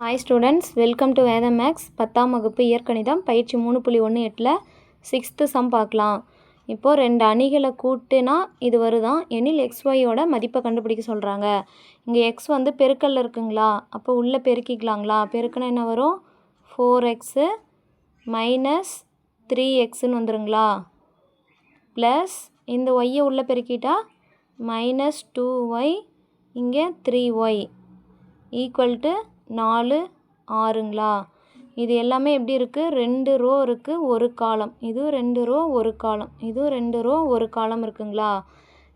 Hi students, welcome to வேதம் maths 10ஆம் வகுப்பு இயற்கணிதம் பயிற்சி 3.18ல் 6th சம் பார்க்கலாம். இப்போது 2 அணிகளை கூட்டினா இது வருதான் எனில் XYயோட மதிப்பை கண்டுபிடிக்க சொல்கிறாங்க. இங்கே X வந்து பெருக்கல்ல இருக்குங்களா, அப்போ உள்ளே பெருக்கிக்கலாங்களா. பெருக்கினா என்ன வரும்? 4X minus 3Xன்னு வந்துருங்களா. ப்ளஸ் இந்த ஒய்யை உள்ளே பெருக்கிட்டா மைனஸ் 2Y இங்கே 3Y ஈக்குவல் டு 4 6ங்களா. இது எல்லாமே எப்படி இருக்குது? 2 ரோ இருக்குது, ஒரு காலம். இது 2 ரோ ஒரு காலம், இது 2 ரோ ஒரு காலம் இருக்குங்களா.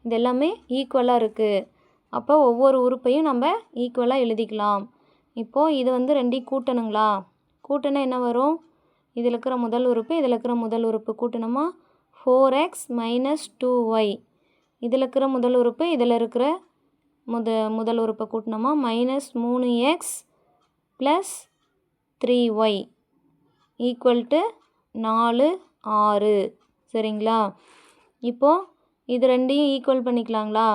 இது எல்லாமே ஈக்குவலாக இருக்குது. அப்போ ஒவ்வொரு உறுப்பையும் நம்ம ஈக்குவலாக எழுதிக்கலாம். இப்போது இது வந்து ரெண்டையும் கூட்டணுங்களா. கூட்டினா என்ன வரும்? இதில் இருக்கிற முதல் உறுப்பு இதில் இருக்கிற முதல் உறுப்பு கூட்டணுமா 4X மைனஸ் 2Y. இதில் இருக்கிற முதல் உறுப்பு இதில் இருக்கிற முதல் உறுப்பை கூட்டணுமா minus 3X plus 3Y equal to 4 6. சரிங்களா. இப்போது இது ரெண்டையும் ஈக்குவல் பண்ணிக்கலாங்களா.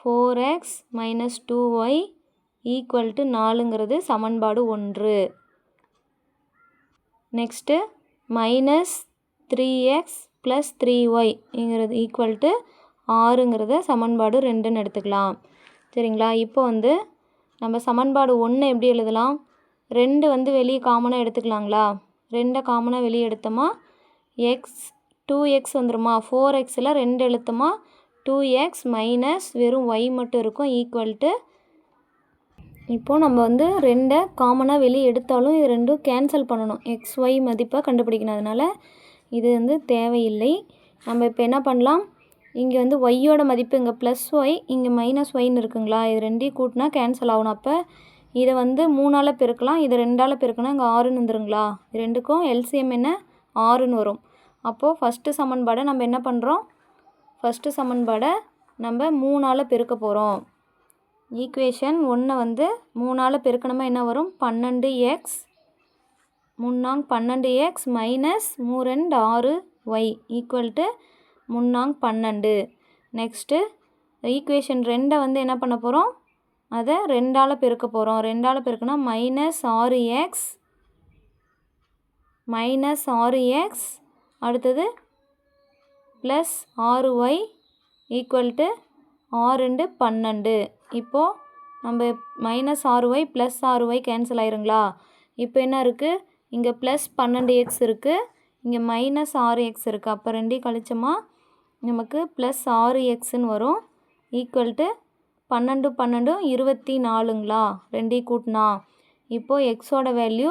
4X minus 2Y equal to 4ங்கிறது சமன்பாடு 1. நெக்ஸ்ட்டு மைனஸ் 3X ப்ளஸ் 3Yங்கிறது ஈக்குவல் டு 6ங்கிறத சமன்பாடு 2ன்னு எடுத்துக்கலாம். சரிங்களா. இப்போ வந்து நம்ம சமன்பாடு 1 எப்படி எழுதலாம்? 2 வந்து வெளியே காமனாக எடுத்துக்கலாங்களா. 2 காமனாக வெளியே எடுத்தோமா 2X வந்துருமா. 4Xல் 2 எழுத்தோமா 2X மைனஸ் வெறும் Y மட்டும் இருக்கும் ஈக்குவல் டு. இப்போது நம்ம வந்து 2 காமனாக வெளியே எடுத்தாலும் இது ரெண்டும் கேன்சல் பண்ணணும். XY மதிப்பை கண்டுபிடிக்கணும். அதனால் இது வந்து தேவையில்லை. நம்ம இப்போ என்ன பண்ணலாம்? இங்கே வந்து ஒய்யோட மதிப்பு இங்கே ப்ளஸ் ஒய் இங்கே மைனஸ் ஒய்ன்னு இருக்குங்களா. இது ரெண்டையும் கூட்டினா கேன்சல் ஆகணும். அப்போ இதை வந்து 3ஆல் பெருக்கலாம், இது 2ஆல் பெருக்கினா இங்கே 6ன்னு வந்துருங்களா. இது ரெண்டுக்கும் எல்சிஎம் என்ன 6ன்னு வரும். அப்போது ஃபஸ்ட்டு சமன்பாடை நம்ம என்ன பண்ணுறோம்? ஃபஸ்ட்டு சமன்பாடை நம்ம 3ஆல் பெருக்க போகிறோம். ஈக்குவேஷன் 1 வந்து 3ஆல் பெருக்கணுமா என்ன வரும்? 12X 12X minus 3 6Y equal to 12. Next equation 2 வந்து என்ன பண்ண போகிறோம்? அதை 2ஆல் பெருக்க போகிறோம். 2ஆல் பெருக்கினா மைனஸ் 6X அடுத்தது ப்ளஸ் 6Y ஈக்குவல் டு 6 12. இப்போது நம்ம minus 6Y plus 6Y cancel ஆயிருங்களா. இப்போ என்ன இருக்குது? இங்கே ப்ளஸ் 12X இருக்குது, இங்கே மைனஸ் 6X இருக்குது. அப்போ ரெண்டையும் கழிச்சோமா நமக்கு ப்ளஸ் 6Xன்னு வரும் ஈக்குவல் டு 12 12 24ங்களா. ரெண்டையும் கூட்டினா இப்போது எக்ஸோட வேல்யூ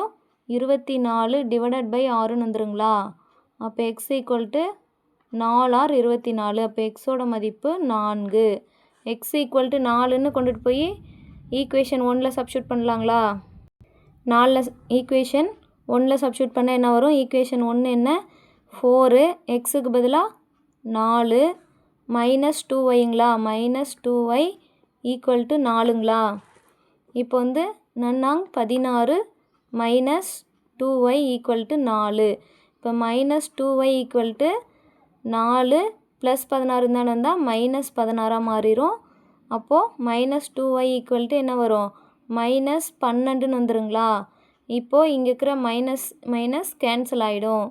24 டிவைடட் பை 6ன்னு வந்துருங்களா. அப்போ X ஈக்குவல் டு 4 6 24. அப்போ எக்ஸோட மதிப்பு 4. X ஈக்குவல் டு 4ன்னு கொண்டுட்டு போய் ஈக்குவேஷன் 1ல் சப்ஸ்டியூட் பண்ணலாங்களா. 4 ஈக்குவேஷன் 1ல் சப்ஸ்டியூட் பண்ணால் என்ன வரும்? ஈக்குவேஷன் 1 என்ன 4 Xக்கு பதிலாக 4 மைனஸ் 2Yங்களா. மைனஸ் 2Y ஈக்குவல் டு 4ங்களா. இப்போ வந்து 16 மைனஸ் 2Y ஈக்குவல் டு 4. இப்போ minus 2Y equal to 4 plus 16 தானே வந்தால் மைனஸ் 16ஆக மாறிடும். அப்போது மைனஸ் 2Y ஈக்குவல் டு என்ன வரும்? மைனஸ் 12ன்னு வந்துருங்களா. இப்போது இங்கே இருக்கிற மைனஸ் கேன்சல் ஆகிடும்.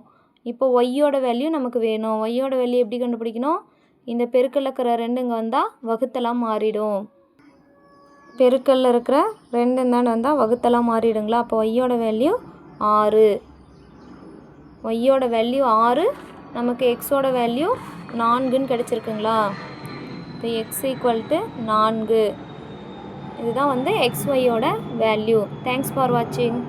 இப்போ ஒய்யோட வேல்யூ நமக்கு வேணும். ஒய்யோட வேல்யூ எப்படி கண்டுபிடிக்கணும்? இந்த பெருக்கல்ல இருக்கிற 2 இங்கே வந்தால் வகுத்தலாம் மாறிடும். பெருக்கல்ல இருக்கிற 2 தானே வந்தால் வகுத்தலாம் மாறிடுங்களா. அப்போ ஒய்யோட வேல்யூ 6. ஒய்யோட வேல்யூ 6, நமக்கு எக்ஸோட வேல்யூ 4ன்னு கிடச்சிருக்குங்களா. இப்போ X ஈக்குவல் டு 4. இதுதான் வந்து XYயோட வேல்யூ. தேங்க்ஸ் ஃபார் வாட்சிங்.